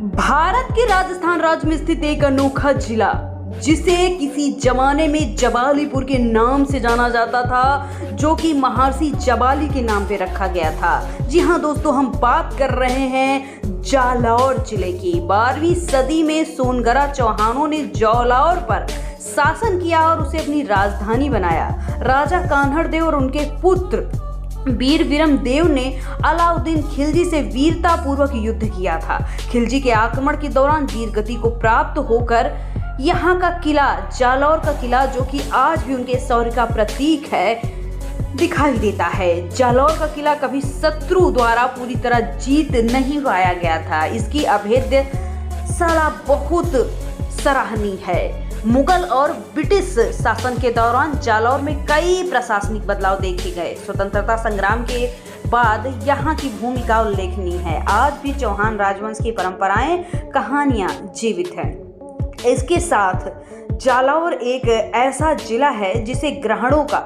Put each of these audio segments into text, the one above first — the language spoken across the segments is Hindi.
भारत के राजस्थान राज्य में स्थित एक अनोखा जिला जिसे किसी जमाने में जबालीपुर के नाम से जाना जाता था, जो कि महर्षि जबाली के नाम पे रखा गया था। जी हाँ दोस्तों, हम बात कर रहे हैं जालौर जिले की। 12वीं सदी में सोनगरा चौहानों ने जालौर पर शासन किया और उसे अपनी राजधानी बनाया। राजा कान्हड़ देव और उनके पुत्र वीर विरम देव ने अलाउद्दीन खिलजी से वीरता पूर्वक युद्ध किया था। खिलजी के आक्रमण के दौरान वीर गति को प्राप्त होकर यहाँ का किला, जालौर का किला, जो कि आज भी उनके शौर्य का प्रतीक है, दिखाई देता है। जालौर का किला कभी शत्रु द्वारा पूरी तरह जीत नहीं पाया गया था। इसकी अभेद्य सलाह बहुत सराहनीय है। मुगल और ब्रिटिश शासन के दौरान जालौर में कई प्रशासनिक बदलाव देखे गए। स्वतंत्रता संग्राम के बाद यहाँ की भूमिका उल्लेखनीय है। आज भी चौहान राजवंश की परंपराएं, कहानियां जीवित हैं। इसके साथ जालौर एक ऐसा जिला है जिसे ग्रहणों का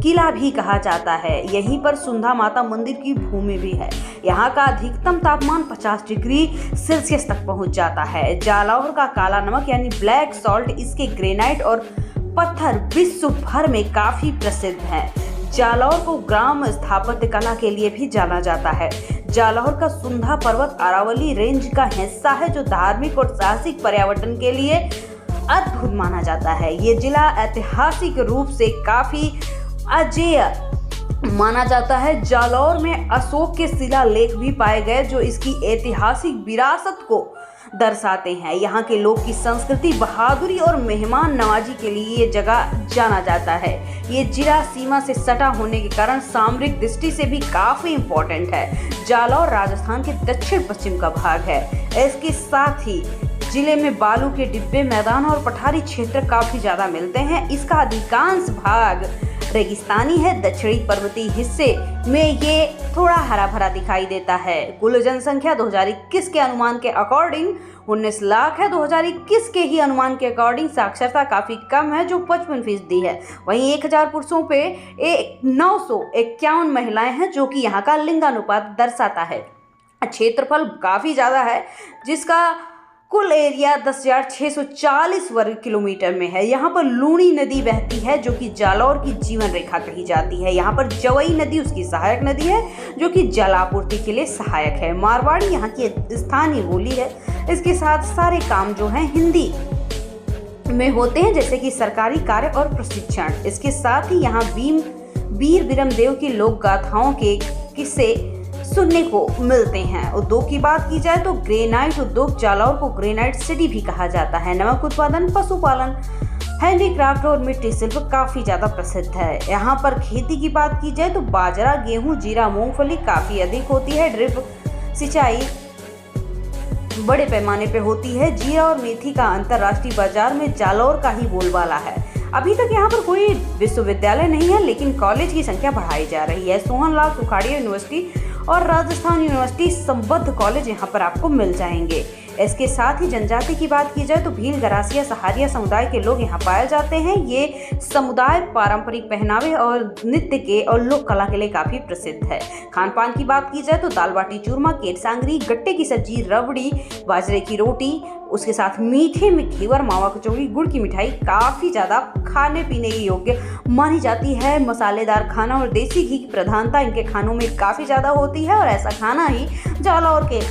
किला भी कहा जाता है। यहीं पर सुंधा माता मंदिर की भूमि भी है। यहाँ का अधिकतम तापमान 50 डिग्री सेल्सियस तक पहुँच जाता है। जालौर का काला नमक यानी ब्लैक सॉल्ट, इसके ग्रेनाइट और पत्थर विश्व भर में काफी प्रसिद्ध हैं। जालौर को ग्राम स्थापत्य कला के लिए भी जाना जाता है। जालौर का सुंधा पर्वत अरावली रेंज का हिस्सा है, जो धार्मिक और साहसिक पर्यटन के लिए अद्भुत माना जाता है। ये जिला ऐतिहासिक रूप से काफी अजेय माना जाता है। जालौर में अशोक के शिलालेख भी पाए गए, जो इसकी ऐतिहासिक विरासत को दर्शाते हैं। यहाँ के लोग की संस्कृति, बहादुरी और मेहमान नवाजी के लिए ये जगह जाना जाता है। ये जिला सीमा से सटा होने के कारण सामरिक दृष्टि से भी काफी इम्पोर्टेंट है। जालौर राजस्थान के दक्षिण पश्चिम का भाग है। इसके साथ ही जिले में बालू के डिब्बे, मैदान और पठारी क्षेत्र काफी ज्यादा मिलते हैं। इसका अधिकांश भाग रेगिस्तानी है। दक्षिणी पर्वतीय हिस्से में ये थोड़ा हरा भरा दिखाई देता है। कुल जनसंख्या 2021 के अनुमान के अकॉर्डिंग 19 लाख है। 2021 के ही अनुमान के अकॉर्डिंग साक्षरता काफी कम है, जो 55% है। वहीं 1000 पुरुषों पे 951 महिलाएं हैं, जो कि यहाँ का लिंगानुपात दर्शाता है। क्षेत्रफल काफी ज्यादा है, जिसका कुल एरिया 10,640 वर्ग किलोमीटर में है। यहाँ पर लूणी नदी बहती है, जो कि जालौर की जीवन रेखा कही जाती है। यहाँ पर जवई नदी उसकी सहायक नदी है, जो कि जलापूर्ति के लिए सहायक है। मारवाड़ी यहाँ की स्थानीय बोली है। इसके साथ सारे काम जो हैं हिंदी में होते हैं, जैसे कि सरकारी कार्य और प्रशिक्षण। इसके साथ ही यहाँ वीर विरम देव की लोक गाथाओं के किस्से सुनने को मिलते हैं। उद्योग की बात की जाए तो ग्रेनाइट उद्योग, जालौर को ग्रेनाइट सिटी भी कहा जाता है। नमक उत्पादन, पशुपालन, हैंडीक्राफ्ट और मिट्टी शिल्प काफी ज्यादा प्रसिद्ध है। यहाँ पर खेती की बात की जाए तो बाजरा, गेहूं, जीरा, मूंगफली काफी अधिक होती है। ड्रिप सिंचाई बड़े पैमाने पे होती है। जीरा और मेथी का अंतर्राष्ट्रीय बाजार में जालौर का ही बोलबाला है। अभी तक यहाँ पर कोई विश्वविद्यालय नहीं है, लेकिन कॉलेज की संख्या बढ़ाई जा रही है। सोहनलाल सुखाड़िया यूनिवर्सिटी और राजस्थान यूनिवर्सिटी संबद्ध कॉलेज यहाँ पर आपको मिल जाएंगे। इसके साथ ही जनजाति की बात की जाए तो भील, गरासिया, सहारिया समुदाय के लोग यहाँ पाए जाते हैं। ये समुदाय पारंपरिक पहनावे और नृत्य के और लोक कला के लिए काफी प्रसिद्ध है। खान पान की बात की जाए तो दाल बाटी चूरमा, केट सांगरी, गट्टे की सब्जी, रबड़ी, बाजरे की रोटी, उसके साथ मीठे में घेवर, मावा कचौड़ी, गुड़ की मिठाई काफी ज्यादा खाने पीने की योग्य मानी जाती है। मसालेदार खाना और देसी घी की प्रधानता इनके खानों में काफी ज्यादा होती है, और ऐसा खाना ही जालौर के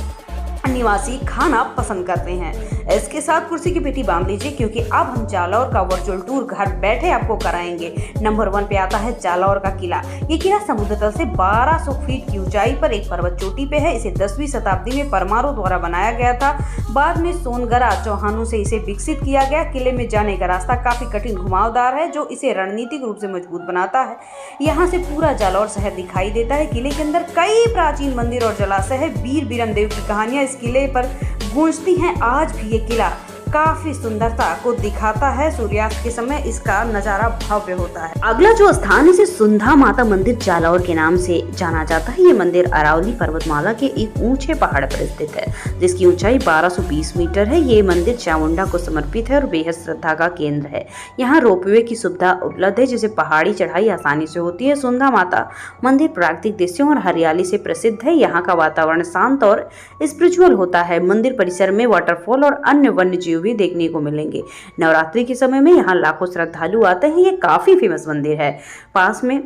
निवासी खाना पसंद करते हैं। इसके साथ कुर्सी की पेटी बांध लीजिए, क्योंकि अब हम जालौर का वर्चुअल टूर घर बैठे आपको कराएंगे। नंबर 1 पे आता है जालौर का किला। ये किला समुद्र तल से 1200 फीट की ऊंचाई पर एक पर्वत चोटी पे है। इसे 10वीं शताब्दी में परमारों द्वारा बनाया गया था। बाद में सोनगरा चौहानों से इसे विकसित किया गया। किले में जाने का रास्ता काफी कठिन घुमावदार है, जो इसे रणनीतिक रूप से मजबूत बनाता है। यहाँ से पूरा जालौर शहर दिखाई देता है। किले के अंदर कई प्राचीन मंदिर और जलाशय है। वीर विरम देव की कहानियां इस किले पर गूंजती हैं। आज भी ये किला काफी सुंदरता को दिखाता है। सूर्यास्त के समय इसका नजारा भव्य होता है। अगला जो स्थान इसे सुंधा माता मंदिर जालौर के नाम से जाना जाता है। ये मंदिर अरावली पर्वतमाला के एक ऊंचे पहाड़ पर स्थित है, जिसकी ऊंचाई 1220 मीटर है। ये मंदिर चामुंडा को समर्पित है और बेहद श्रद्धा का केंद्र है। यहाँ रोपवे की सुविधा उपलब्ध है, जिससे पहाड़ी चढ़ाई आसानी से होती है। सुंधा माता मंदिर प्राकृतिक दृश्यों और हरियाली से प्रसिद्ध है। यहाँ का वातावरण शांत और स्पिरिचुअल होता है। मंदिर परिसर में वाटरफॉल और अन्य वन्य जीव भी देखने को मिलेंगे। नवरात्रि के समय में यहाँ लाखों श्रद्धालु आते हैं। ये काफी फेमस मंदिर है। पास में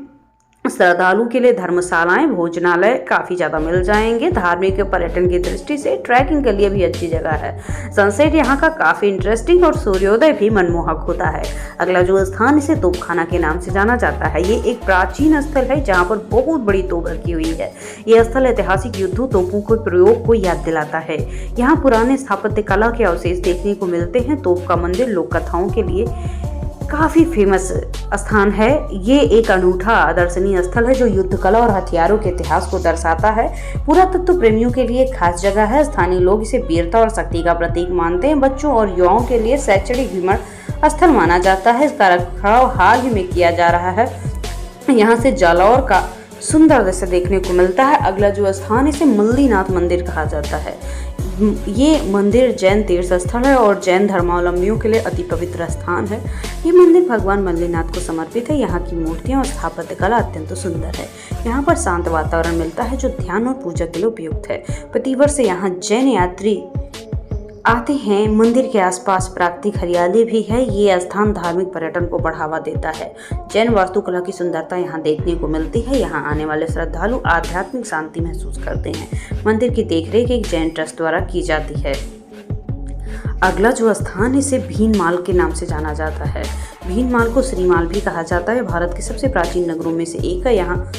श्रद्धालु के लिए धर्मशालाएं, भोजनालय काफी ज्यादा मिल जाएंगे। धार्मिक पर्यटन की दृष्टि से ट्रैकिंग के लिए भी अच्छी जगह है। सनसेट यहाँ का काफी इंटरेस्टिंग और सूर्योदय भी मनमोहक होता है। अगला जो स्थान इसे तोपखाना के नाम से जाना जाता है। ये एक प्राचीन स्थल है जहाँ पर बहुत बड़ी तोप रखी हुई है। यह स्थल ऐतिहासिक युद्धों, तोपों के प्रयोग को याद दिलाता है। यहाँ पुराने स्थापत्य कला के अवशेष देखने को मिलते हैं। तोप का मंदिर लोक कथाओं के लिए काफी फेमस स्थान है। ये एक अनूठा दर्शनीय स्थल है जो युद्ध कला और हथियारों के इतिहास को दर्शाता है। पुरातत्व प्रेमियों के लिए खास जगह है। स्थानीय लोग इसे वीरता और शक्ति का प्रतीक मानते हैं। बच्चों और युवाओं के लिए शैक्षणिक भ्रमण स्थल माना जाता है। इसका रखरखाव हाल ही में किया जा रहा है। यहाँ से जालौर का सुंदर दृश्य देखने को मिलता है। अगला जो स्थान इसे मल्लीनाथ मंदिर कहा जाता है। ये मंदिर जैन तीर्थ स्थल है और जैन धर्मावलंबियों के लिए अति पवित्र स्थान है। ये मंदिर भगवान मल्लीनाथ को समर्पित है। यहाँ की मूर्तियाँ और स्थापत्य कला अत्यंत सुंदर है। यहाँ पर शांत वातावरण मिलता है जो ध्यान और पूजा के लिए उपयुक्त है। प्रतिवर्ष यहाँ जैन यात्री आते हैं। मंदिर के आसपास प्राकृतिक हरियाली भी है। ये स्थान धार्मिक पर्यटन को बढ़ावा देता है। जैन वास्तुकला की सुंदरता यहाँ देखने को मिलती है। यहाँ आने वाले श्रद्धालु आध्यात्मिक शांति महसूस करते हैं। मंदिर की देखरेख एक जैन ट्रस्ट द्वारा की जाती है। अगला जो स्थान इसे भीनमाल के नाम से जाना जाता है। भीनमाल को श्रीमाल भी कहा जाता है। भारत के सबसे प्राचीन नगरों में से एक है। यहाँ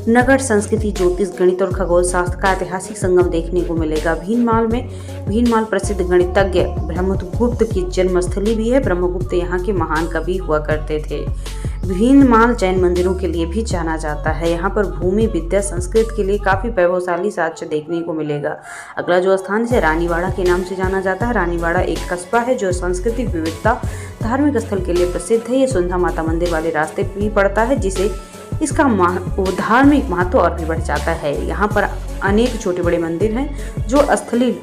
नगर संस्कृति, ज्योतिष, गणित और खगोल शास्त्र का ऐतिहासिक संगम देखने को मिलेगा। भीनमाल प्रसिद्ध गणितज्ञ ब्रह्मगुप्त की जन्मस्थली भी है। ब्रह्मगुप्त यहाँ के महान कवि हुआ करते थे। भीनमाल जैन मंदिरों के लिए भी जाना जाता है। यहाँ पर भूमि, विद्या, संस्कृत के लिए काफी वैभवशाली साक्ष्य देखने को मिलेगा। अगला जो स्थान इसे रानीवाड़ा के नाम से जाना जाता है। रानीवाड़ा एक कस्बा है जो सांस्कृतिक विविधता, धार्मिक स्थल के लिए प्रसिद्ध है। ये सुंधा माता मंदिर वाले रास्ते भी पड़ता है, जिसे इसका धार्मिक महत्व और भी बढ़ जाता है। यहाँ पर अनेक छोटे बड़े मंदिर हैं जो स्थलीय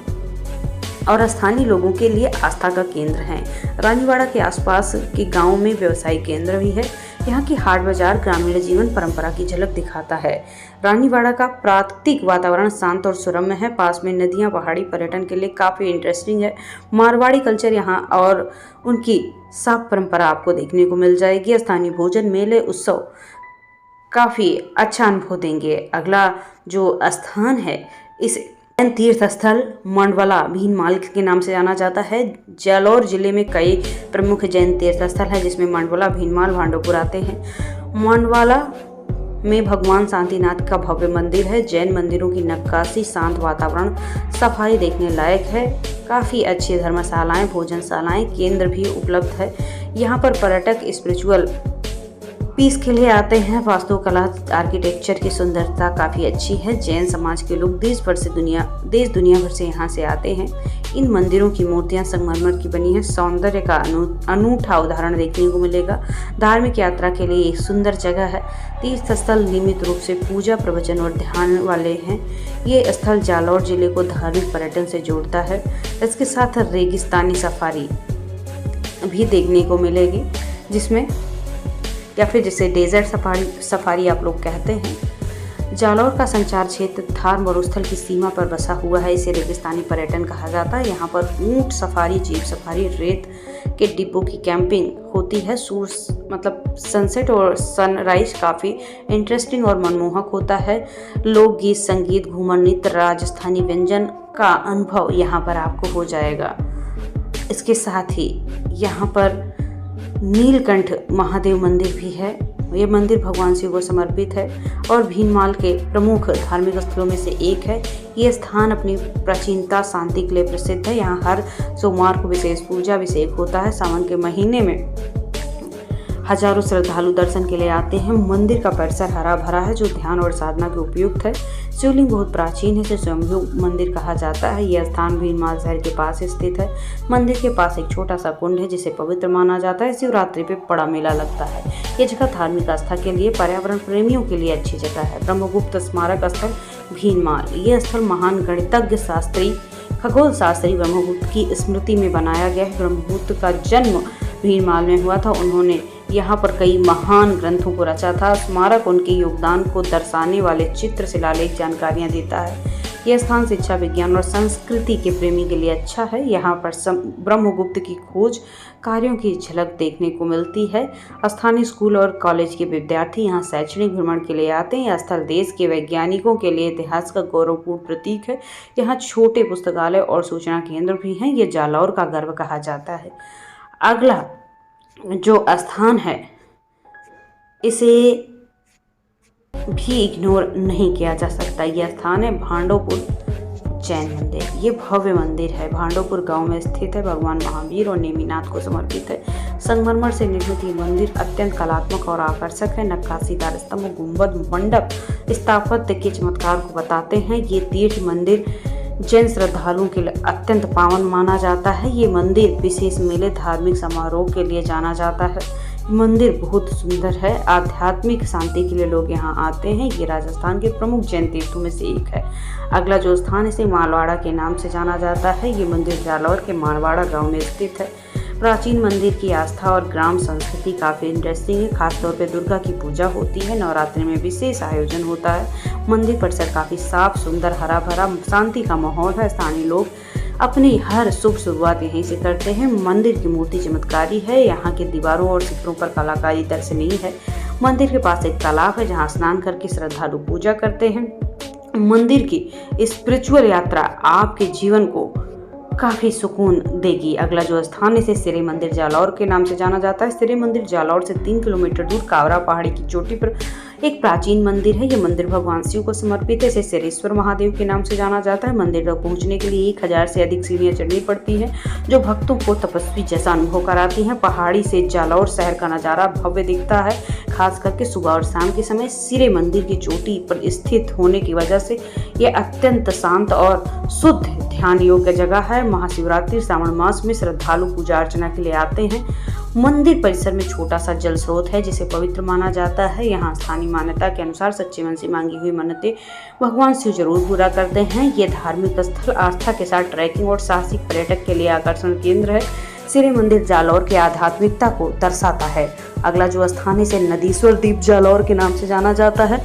और स्थानीय लोगों के लिए आस्था का केंद्र हैं। रानीवाड़ा के आसपास के गांव में व्यवसायिक केंद्र भी है। यहाँ की हाट बाजार ग्रामीण जीवन परंपरा की झलक दिखाता है। रानीवाड़ा का प्राकृतिक वातावरण शांत और सुरम्य है। पास में नदियाँ, पहाड़ी पर्यटन के लिए काफ़ी इंटरेस्टिंग है। मारवाड़ी कल्चर यहाँ और उनकी साफ परंपरा आपको देखने को मिल जाएगी। स्थानीय भोजन, मेले, उत्सव काफ़ी अच्छा अनुभव देंगे। अगला जो स्थान है इस जैन तीर्थ स्थल मंडवाला भीनमाल के नाम से जाना जाता है। जालौर जिले में कई प्रमुख जैन तीर्थ स्थल है, जिसमें मंडवाला, भीनमाल, भांडवपुर आते हैं। मंडवाला में भगवान शांतिनाथ का भव्य मंदिर है। जैन मंदिरों की नक्काशी, शांत वातावरण, सफाई देखने लायक है। काफ़ी अच्छी धर्मशालाएं, भोजनशालाएं, केंद्र भी उपलब्ध है। यहाँ पर पर्यटक स्पिरिचुअल पीस के लिए आते हैं। वास्तुकला, आर्किटेक्चर की सुंदरता काफ़ी अच्छी है। जैन समाज के लोग देश दुनिया भर से यहाँ से आते हैं। इन मंदिरों की मूर्तियाँ संगमरमर की बनी है। सौंदर्य का अनूठा उदाहरण देखने को मिलेगा। धार्मिक यात्रा के लिए एक सुंदर जगह है। तीर्थ स्थल नियमित रूप से पूजा, प्रवचन और ध्यान वाले हैं। ये स्थल जालौर जिले को धार्मिक पर्यटन से जोड़ता है। इसके साथ रेगिस्तानी सफारी भी देखने को मिलेगी, जिसमें या फिर जिसे डेजर्ट सफारी आप लोग कहते हैं। जालौर का संचार क्षेत्र थार मरुस्थल की सीमा पर बसा हुआ है। इसे रेगिस्तानी पर्यटन कहा जाता है। यहाँ पर ऊंट सफारी, जीप सफारी, रेत के डिब्बों की कैंपिंग होती है। सनसेट और सनराइज काफ़ी इंटरेस्टिंग और मनमोहक होता है। लोकगीत, संगीत, घूमर, नृत्य, राजस्थानी व्यंजन का अनुभव यहाँ पर आपको हो जाएगा। इसके साथ ही यहाँ पर नीलकंठ महादेव मंदिर भी है। ये मंदिर भगवान शिव को समर्पित है और भीनमाल के प्रमुख धार्मिक स्थलों में से एक है। ये स्थान अपनी प्राचीनता, शांति के लिए प्रसिद्ध है। यहाँ हर सोमवार को विशेष पूजा अभिषेक होता है। सावन के महीने में हजारों श्रद्धालु दर्शन के लिए आते हैं। मंदिर का परिसर हरा भरा है जो ध्यान और साधना के उपयुक्त है। शिवलिंग बहुत प्राचीन है, इसे स्वयंभू मंदिर कहा जाता है। यह स्थान भीनमाल शहर के पास स्थित है। मंदिर के पास एक छोटा सा कुंड है जिसे पवित्र माना जाता है। शिवरात्रि पे बड़ा मेला लगता है। यह जगह धार्मिक आस्था के लिए, पर्यावरण प्रेमियों के लिए अच्छी जगह है। ब्रह्मगुप्त स्मारक स्थल भीनमाल, यह स्थल महान गणितज्ञ शास्त्री, खगोल शास्त्री ब्रह्मगुप्त की स्मृति में बनाया गया है। ब्रह्मगुप्त का जन्म भीनमाल में हुआ था। उन्होंने यहाँ पर कई महान ग्रंथों को रचा था। स्मारक उनके योगदान को दर्शाने वाले चित्र, शिलालेख जानकारियाँ देता है। यह स्थान शिक्षा, विज्ञान और संस्कृति के प्रेमी के लिए अच्छा है। यहाँ पर ब्रह्मगुप्त की खोज कार्यों की झलक देखने को मिलती है। स्थानीय स्कूल और कॉलेज के विद्यार्थी यहाँ शैक्षणिक भ्रमण के लिए आते हैं। यह स्थल देश के वैज्ञानिकों के लिए इतिहास का गौरवपूर्ण प्रतीक है। यहाँ छोटे पुस्तकालय और सूचना केंद्र भी हैं। ये जालौर का गर्व कहा जाता है। अगला जो स्थान है, इसे भी इग्नोर नहीं किया जा सकता। यह स्थान है भांडोपुर जैन मंदिर। ये भव्य मंदिर है, भांडोपुर गांव में स्थित है। भगवान महावीर और नेमिनाथ को समर्पित है। संगमरमर से निर्मित ये मंदिर अत्यंत कलात्मक और आकर्षक है। नक्काशीदार स्तंभ, गुंबद, मंडप स्थापत्य के चमत्कार को बताते हैं। ये तीर्थ मंदिर जैन श्रद्धालुओं के लिए अत्यंत पावन माना जाता है। ये मंदिर विशेष मेले, धार्मिक समारोह के लिए जाना जाता है। मंदिर बहुत सुंदर है। आध्यात्मिक शांति के लिए लोग यहाँ आते हैं। ये राजस्थान के प्रमुख जैन तीर्थों में से एक है। अगला जो स्थान है, इसे मालवाड़ा के नाम से जाना जाता है। ये मंदिर जालौर के मालवाड़ा गांव में स्थित है। प्राचीन मंदिर की आस्था और ग्राम संस्कृति काफ़ी इंटरेस्टिंग है। खासतौर पे दुर्गा की पूजा होती है। नवरात्रि में विशेष आयोजन होता है। मंदिर परिसर काफ़ी साफ सुंदर, हरा भरा, शांति का माहौल है। स्थानीय लोग अपनी हर शुभ शुरुआत यहीं से करते हैं। मंदिर की मूर्ति चमत्कारी है। यहाँ के दीवारों और चित्रों पर कलाकारी दर्शनीय है। मंदिर के पास एक तालाब है जहाँ स्नान करके श्रद्धालु पूजा करते हैं। मंदिर की स्पिरिचुअल यात्रा आपके जीवन को काफ़ी सुकून देगी। अगला जो स्थान है, इसे सिरे मंदिर जालौर के नाम से जाना जाता है। सिरे मंदिर जालौर से 3 किलोमीटर दूर कावरा पहाड़ी की चोटी पर एक प्राचीन मंदिर है। यह मंदिर भगवान शिव को समर्पित है। इसे सिरेश्वर महादेव के नाम से जाना जाता है। मंदिर तक पहुंचने के लिए 1000 से अधिक सीढ़ियां चढ़नी पड़ती हैं, जो भक्तों को तपस्वी जैसा अनुभव कराती हैं। पहाड़ी से जालौर शहर का नज़ारा भव्य दिखता है, खास करके सुबह और शाम के समय। सिरे मंदिर की चोटी पर स्थित होने की वजह से यह अत्यंत शांत और शुद्ध ध्यान योग्य जगह है। महाशिवरात्रि, श्रावण मास में श्रद्धालु पूजा अर्चना के लिए आते हैं। मंदिर परिसर में छोटा सा जल स्रोत है जिसे पवित्र माना जाता है। यहाँ स्थानीय मान्यता के अनुसार सच्चे मन से मांगी हुई मन्नतें भगवान शिव जरूर पूरा करते हैं। ये धार्मिक स्थल आस्था के साथ ट्रैकिंग और साहसिक पर्यटक के लिए आकर्षण केंद्र है। सिरे मंदिर जालौर की आध्यात्मिकता को दर्शाता है। अगला जो स्थान है, इसे नदीश्वर द्वीप जालौर के नाम से जाना जाता है।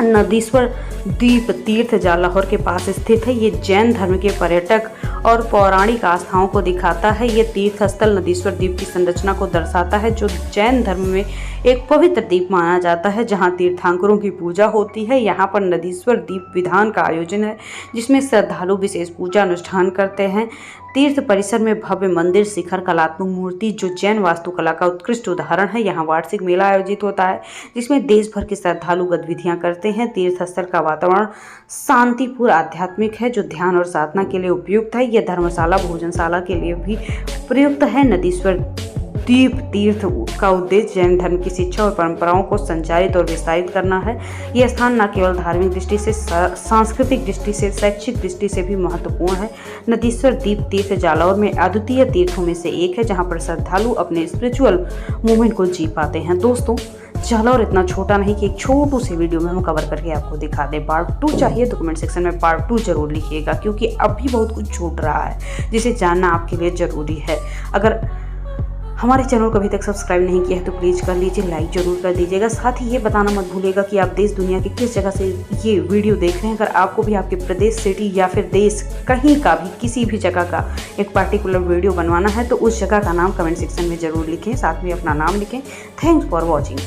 नदीश्वर द्वीप तीर्थ जालौर के पास स्थित है। ये जैन धर्म के पर्यटक और पौराणिक आस्थाओं को दिखाता है। ये तीर्थ स्थल नदीश्वर द्वीप की संरचना को दर्शाता है, जो जैन धर्म में एक पवित्र द्वीप माना जाता है जहाँ तीर्थंकरों की पूजा होती है। यहाँ पर नदीश्वर द्वीप विधान का आयोजन है जिसमें श्रद्धालु विशेष पूजा अनुष्ठान करते हैं। तीर्थ परिसर में भव्य मंदिर, शिखर, कलात्मक मूर्ति जो जैन वास्तुकला का उत्कृष्ट उदाहरण है। यहाँ वार्षिक मेला आयोजित होता है जिसमें देश भर के श्रद्धालु गतिविधियाँ करते हैं। तीर्थ स्थल का वातावरण शांतिपूर्ण, आध्यात्मिक है जो ध्यान और साधना के लिए उपयुक्त है। यह धर्मशाला, भोजनशाला के लिए भी प्रयुक्त है। नदीश्वर द्वीप तीर्थ का उद्देश्य जैन धर्म की शिक्षा और परंपराओं को संचारित और विस्तारित करना है। यह स्थान न केवल धार्मिक दृष्टि से, सांस्कृतिक दृष्टि से, शैक्षिक दृष्टि से भी महत्वपूर्ण है। नदीश्वर द्वीप तीर्थ जालौर में अद्वितीय तीर्थों में से एक है जहां पर श्रद्धालु अपने स्पिरिचुअल मूवमेंट को जी पाते हैं। दोस्तों, जालौर इतना छोटा नहीं कि एक छोटू सी वीडियो में हम कवर करके आपको दिखा दें। पार्ट 2 चाहिए तो कमेंट सेक्शन में पार्ट 2 जरूर लिखिएगा, क्योंकि अभी बहुत कुछ छूट रहा है जिसे जानना आपके लिए ज़रूरी है। अगर हमारे चैनल को अभी तक सब्सक्राइब नहीं किया है तो प्लीज़ कर लीजिए, लाइक जरूर कर दीजिएगा। साथ ही ये बताना मत भूलिएगा कि आप देश दुनिया की किस जगह से ये वीडियो देख रहे हैं। अगर आपको भी आपके प्रदेश, सिटी या फिर देश कहीं का भी किसी भी जगह का एक पार्टिकुलर वीडियो बनवाना है तो उस जगह का नाम कमेंट सेक्शन में ज़रूर लिखें, साथ में अपना नाम लिखें। Thanks for watching.